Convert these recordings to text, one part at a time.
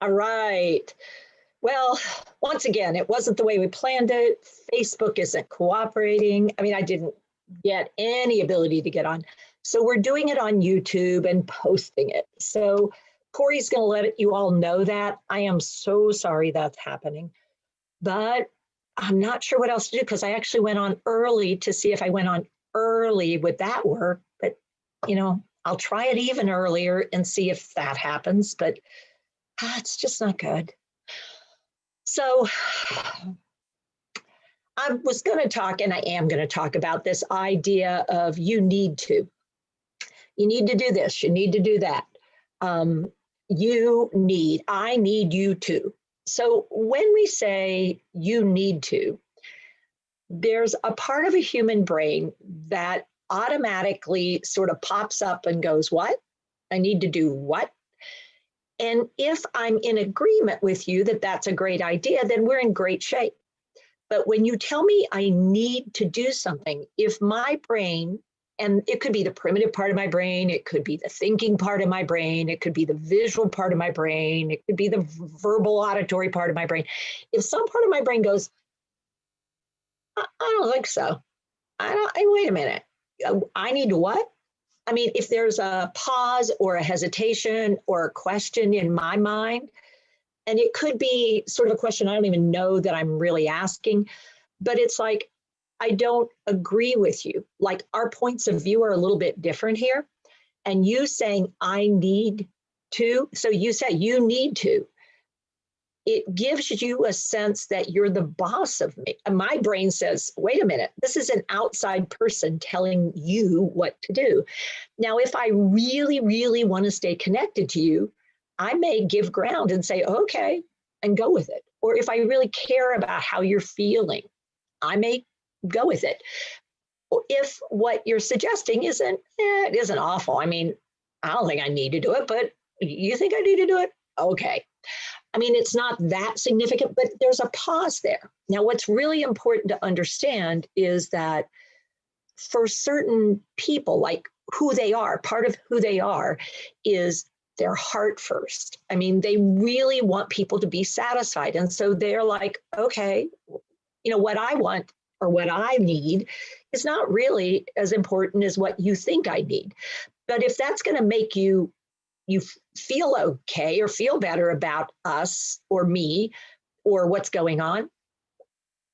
All right. Well, once again, it wasn't the way we planned it. Facebook isn't cooperating. I mean, I didn't get any ability to get on. So we're doing it on YouTube and posting it. So Corey's going to let you all know that. I am so sorry that's happening, but I'm not sure what else to do because I actually went on early to see if I went on early would that work. But, I'll try it even earlier and see if that happens. But it's just not good. So I was going to talk, and I am going to talk about this idea of you need to. You need to do this. You need to do that. I need you to. So when we say you need to, there's a part of a human brain that automatically sort of pops up and goes, what? I need to do what? And if I'm in agreement with you that that's a great idea, then we're in great shape. But when you tell me I need to do something, if my brain, and it could be the primitive part of my brain, it could be the thinking part of my brain, it could be the visual part of my brain, it could be the verbal auditory part of my brain. If some part of my brain goes, I don't think so. Wait a minute. I need to what? I mean, if there's a pause or a hesitation or a question in my mind, and it could be sort of a question I don't even know that I'm really asking, but it's like, I don't agree with you. Like our points of view are a little bit different here. And you saying, I need to, so you say you need to, it gives you a sense that you're the boss of me. And my brain says, wait a minute, this is an outside person telling you what to do. Now, if I really, really want to stay connected to you, I may give ground and say, okay, and go with it. Or if I really care about how you're feeling, I may go with it. Or if what you're suggesting it isn't awful. I mean, I don't think I need to do it, but you think I need to do it? Okay. I mean, it's not that significant, but there's a pause there. Now, what's really important to understand is that for certain people, like who they are, part of who they are is their heart first. I mean, they really want people to be satisfied. And so they're like, okay, what I want or what I need is not really as important as what you think I need. But if that's going to make you feel okay or feel better about us or me or what's going on,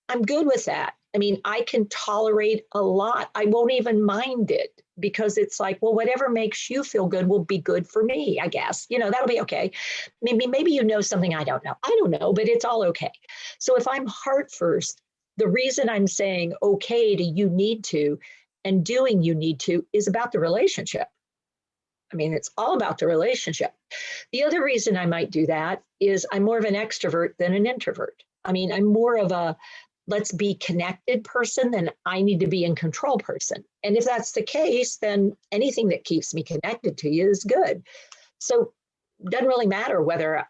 I'm good with that. I mean, I can tolerate a lot. I won't even mind it because it's like, well, whatever makes you feel good will be good for me, I guess. That'll be okay. Maybe you know something I don't know. I don't know, but it's all okay. So if I'm heart first, the reason I'm saying okay to you need to and doing you need to is about the relationship. I mean, it's all about the relationship. The other reason I might do that is I'm more of an extrovert than an introvert. I mean, I'm more of a let's be connected person than I need to be in control person. And if that's the case, then anything that keeps me connected to you is good. So it doesn't really matter whether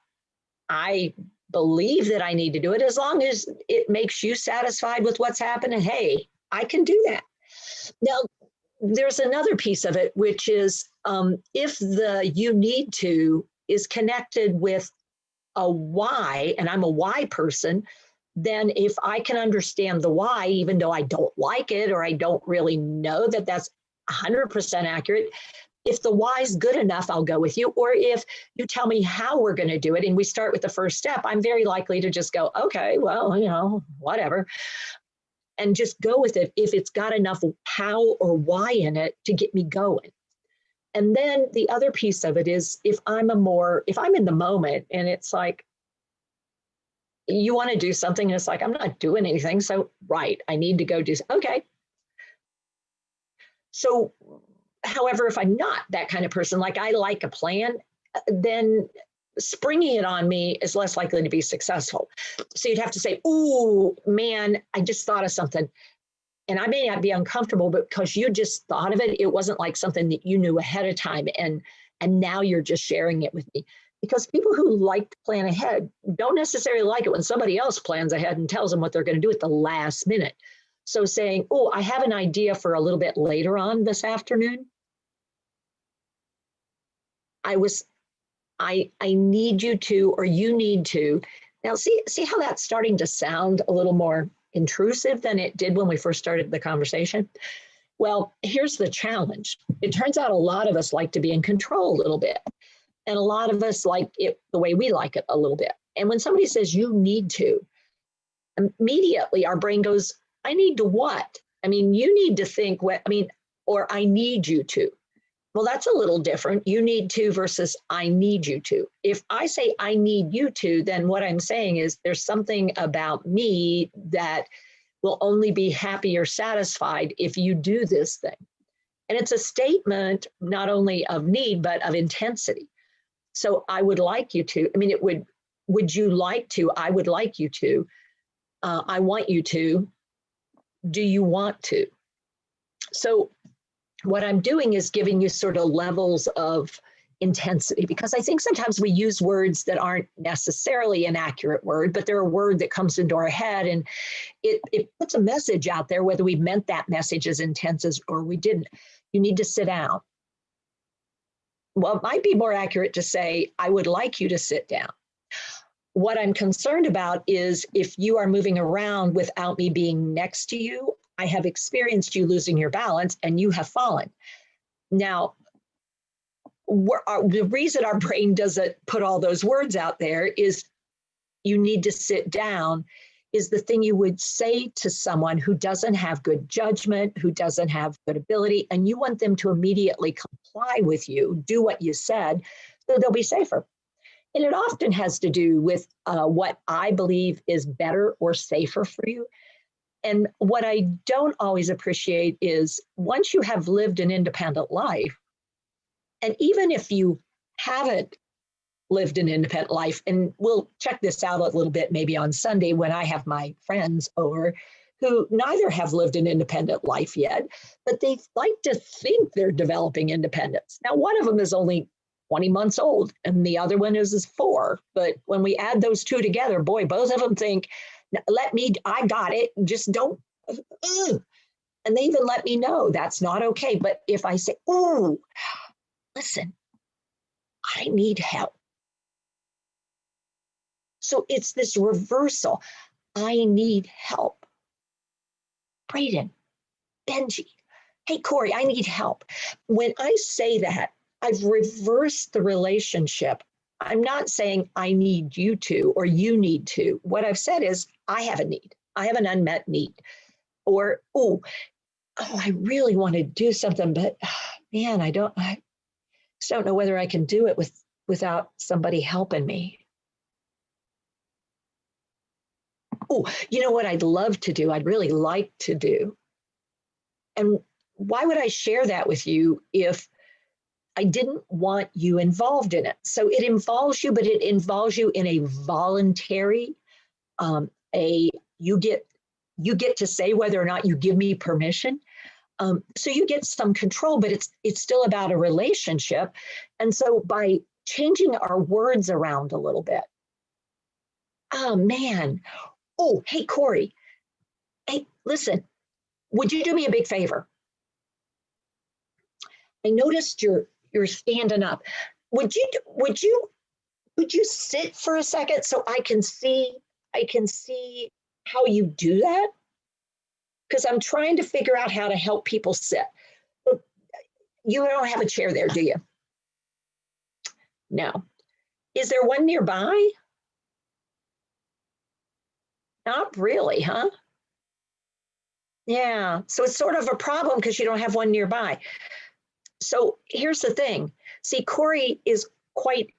I believe that I need to do it, as long as it makes you satisfied with what's happening. Hey, I can do that. Now, there's another piece of it, which is if the you need to is connected with a why, and I'm a why person, then if I can understand the why, even though I don't like it or I don't really know that that's 100% accurate, if the why is good enough, I'll go with you. Or if you tell me how we're going to do it and we start with the first step, I'm very likely to just go, okay, well, whatever. And just go with it if it's got enough how or why in it to get me going. And then the other piece of it is if I'm in the moment and it's like, you want to do something and it's like, I'm not doing anything. So, right, I need to go do, okay. So, however, if I'm not that kind of person, like I like a plan, then springing it on me is less likely to be successful. So you'd have to say, ooh, man, I just thought of something. And I may not be uncomfortable, but because you just thought of it, it wasn't like something that you knew ahead of time. And now you're just sharing it with me. Because people who like to plan ahead don't necessarily like it when somebody else plans ahead and tells them what they're going to do at the last minute. So saying, oh, I have an idea for a little bit later on this afternoon. I need you to, or you need to. Now, see how that's starting to sound a little more intrusive than it did when we first started the conversation? Well, here's the challenge. It turns out a lot of us like to be in control a little bit. And a lot of us like it the way we like it a little bit. And when somebody says you need to, immediately our brain goes, I need to what? I mean, you need to think what, I mean, or I need you to. Well, that's a little different. You need to versus I need you to. If I say I need you to, then what I'm saying is there's something about me that will only be happy or satisfied if you do this thing. And it's a statement not only of need, but of intensity. So I would like you to, I mean, would you like to? I would like you to. I want you to. Do you want to? So what I'm doing is giving you sort of levels of intensity, because I think sometimes we use words that aren't necessarily an accurate word, but they're a word that comes into our head and it puts a message out there, whether we meant that message as intense as or we didn't. You need to sit down. Well, it might be more accurate to say, I would like you to sit down. What I'm concerned about is if you are moving around without me being next to you, I have experienced you losing your balance and you have fallen. Now, the reason our brain doesn't put all those words out there is you need to sit down is the thing you would say to someone who doesn't have good judgment, who doesn't have good ability, and you want them to immediately comply with you, do what you said, so they'll be safer. And it often has to do with what I believe is better or safer for you. And what I don't always appreciate is once you have lived an independent life, and even if you haven't lived an independent life, and we'll check this out a little bit maybe on Sunday when I have my friends over who neither have lived an independent life yet, but they like to think they're developing independence. Now, one of them is only 20 months old and the other one is 4. But when we add those two together, boy, both of them think, I got it, just don't. And they even let me know that's not okay. But if I say, oh, listen, I need help. So it's this reversal. I need help. Braden, Benji, hey, Corey, I need help. When I say that, I've reversed the relationship. I'm not saying I need you to or you need to. What I've said is I have a need. I have an unmet need. Or, I really want to do something, but man, I just don't know whether I can do it without somebody helping me. Oh, you know what I'd love to do? I'd really like to do. And why would I share that with you if I didn't want you involved in it? So it involves you, but it involves you in a voluntary, you get to say whether or not you give me permission. So you get some control, but it's still about a relationship. And so by changing our words around a little bit, oh man, oh, hey, Corey, hey, listen, would you do me a big favor? I noticed you're standing up. Would you sit for a second so I can see how you do that? Because I'm trying to figure out how to help people sit. You don't have a chair there, do you? No. Is there one nearby? Not really, huh? Yeah, so it's sort of a problem because you don't have one nearby. So here's the thing. See, Corey is quite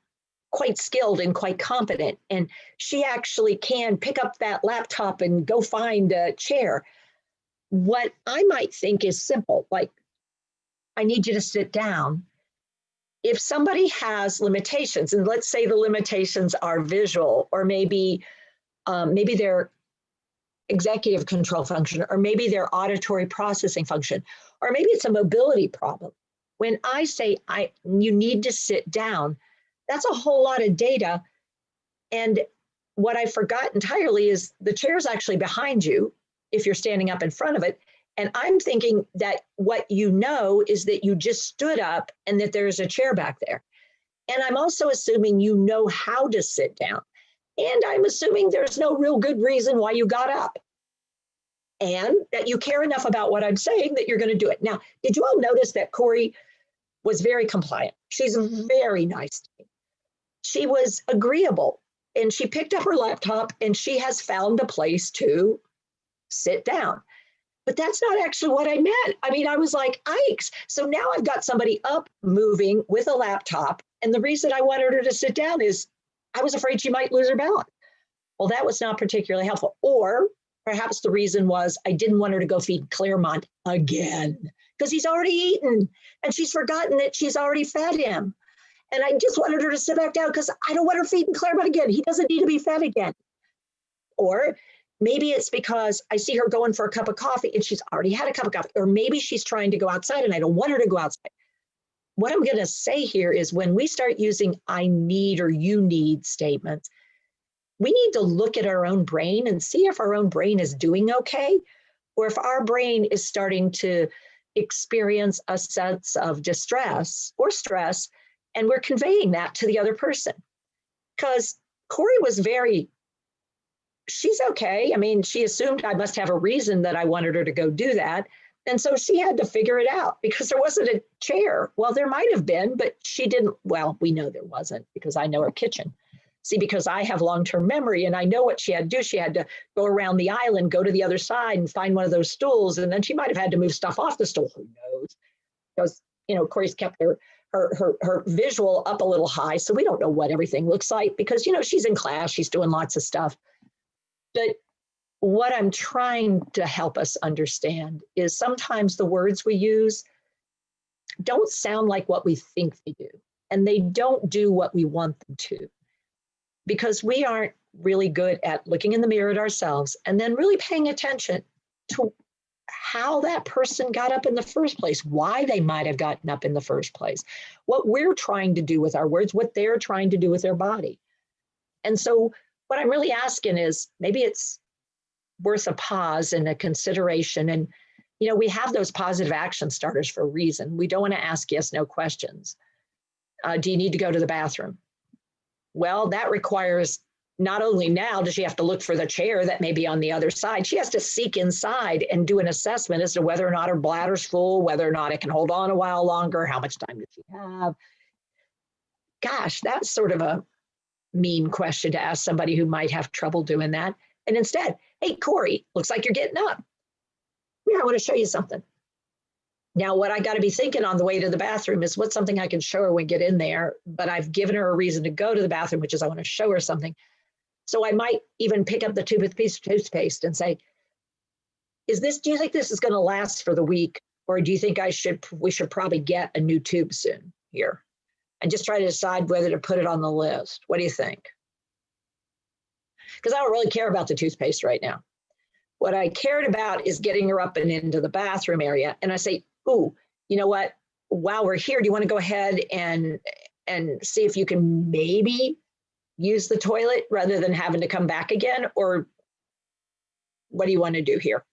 skilled and quite competent, and she actually can pick up that laptop and go find a chair. What I might think is simple, like, I need you to sit down. If somebody has limitations, and let's say the limitations are visual, or maybe their executive control function, or maybe their auditory processing function, or maybe it's a mobility problem. When I say you need to sit down, that's a whole lot of data. And what I forgot entirely is the chair's actually behind you if you're standing up in front of it. And I'm thinking that what you know is that you just stood up and that there's a chair back there. And I'm also assuming you know how to sit down. And I'm assuming there's no real good reason why you got up. And that you care enough about what I'm saying that you're going to do it. Now, did you all notice that Corey was very compliant? She's very nice to me. She was agreeable, and she picked up her laptop and she has found a place to sit down. But that's not actually what I meant. I mean, I was like, yikes. So now I've got somebody up moving with a laptop. And the reason I wanted her to sit down is I was afraid she might lose her balance. Well, that was not particularly helpful. Or perhaps the reason was I didn't want her to go feed Claremont again because he's already eaten and she's forgotten that she's already fed him. And I just wanted her to sit back down because I don't want her feeding Claremont again. He doesn't need to be fed again. Or maybe it's because I see her going for a cup of coffee and she's already had a cup of coffee. Or maybe she's trying to go outside and I don't want her to go outside. What I'm going to say here is when we start using I need or you need statements, we need to look at our own brain and see if our own brain is doing okay, or if our brain is starting to experience a sense of distress or stress, and we're conveying that to the other person. Because Corey was she's okay. I mean, she assumed I must have a reason that I wanted her to go do that. And so she had to figure it out because there wasn't a chair. Well, there might have been, but she didn't. Well, we know there wasn't because I know her kitchen. See, because I have long-term memory and I know what she had to do. She had to go around the island, go to the other side and find one of those stools. And then she might have had to move stuff off the stool. Who knows? Because, Corey's kept her visual up a little high. So we don't know what everything looks like because, she's in class, she's doing lots of stuff. But what I'm trying to help us understand is sometimes the words we use don't sound like what we think they do. And they don't do what we want them to. Because we aren't really good at looking in the mirror at ourselves and then really paying attention to how that person got up in the first place, why they might have gotten up in the first place, what we're trying to do with our words, what they're trying to do with their body. And so what I'm really asking is maybe it's worth a pause and a consideration. And, we have those positive action starters for a reason. We don't want to ask yes, no questions. Do you need to go to the bathroom? Well, that requires not only now does she have to look for the chair that may be on the other side, she has to seek inside and do an assessment as to whether or not her bladder's full, whether or not it can hold on a while longer, how much time does she have? Gosh, that's sort of a mean question to ask somebody who might have trouble doing that. And instead, hey, Corey, looks like you're getting up. Yeah, I want to show you something. Now, what I got to be thinking on the way to the bathroom is what's something I can show her when we get in there, but I've given her a reason to go to the bathroom, which is I want to show her something. So I might even pick up the tube of toothpaste and say, do you think this is going to last for the week? Or do you think we should probably get a new tube soon here? And just try to decide whether to put it on the list. What do you think? Because I don't really care about the toothpaste right now. What I cared about is getting her up and into the bathroom area. And I say, ooh, you know what? While we're here, do you want to go ahead and see if you can maybe use the toilet rather than having to come back again? Or what do you want to do here?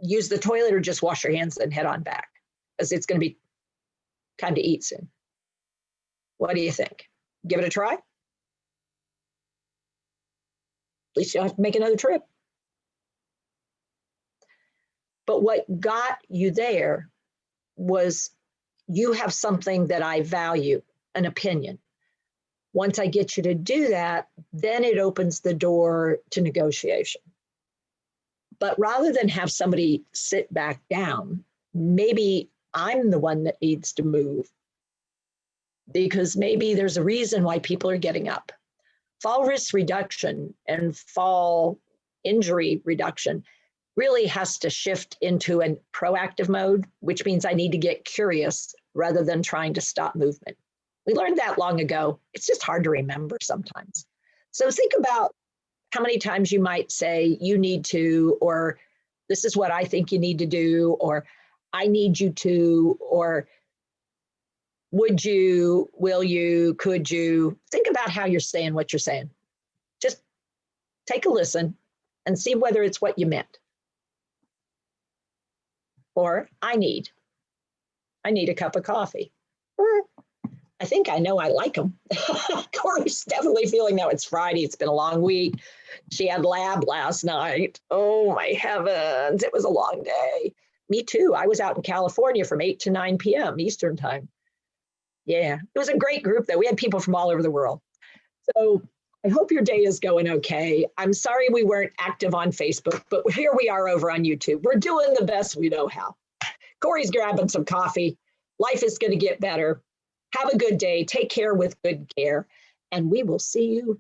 Use the toilet or just wash your hands and head on back? Because it's going to be time to eat soon. What do you think? Give it a try? At least you don't have to make another trip. But what got you there was you have something that I value, an opinion. Once I get you to do that, then it opens the door to negotiation. But rather than have somebody sit back down, maybe I'm the one that needs to move because maybe there's a reason why people are getting up. Fall risk reduction and fall injury reduction really has to shift into a proactive mode, which means I need to get curious rather than trying to stop movement. We learned that long ago. It's just hard to remember sometimes. So think about how many times you might say you need to, or this is what I think you need to do, or I need you to, or would you, will you, could you? Think about how you're saying what you're saying. Just take a listen and see whether it's what you meant. Or I need a cup of coffee. Or I think I know I like them. Corey's definitely feeling now it's Friday. It's been a long week. She had lab last night. Oh my heavens. It was a long day. Me too. I was out in California from 8 to 9 p.m. Eastern time. Yeah, it was a great group though. We had people from all over the world. So I hope your day is going okay. I'm sorry we weren't active on Facebook, but here we are over on YouTube. We're doing the best we know how. Corey's grabbing some coffee. Life is going to get better. Have a good day. Take care with good care. And we will see you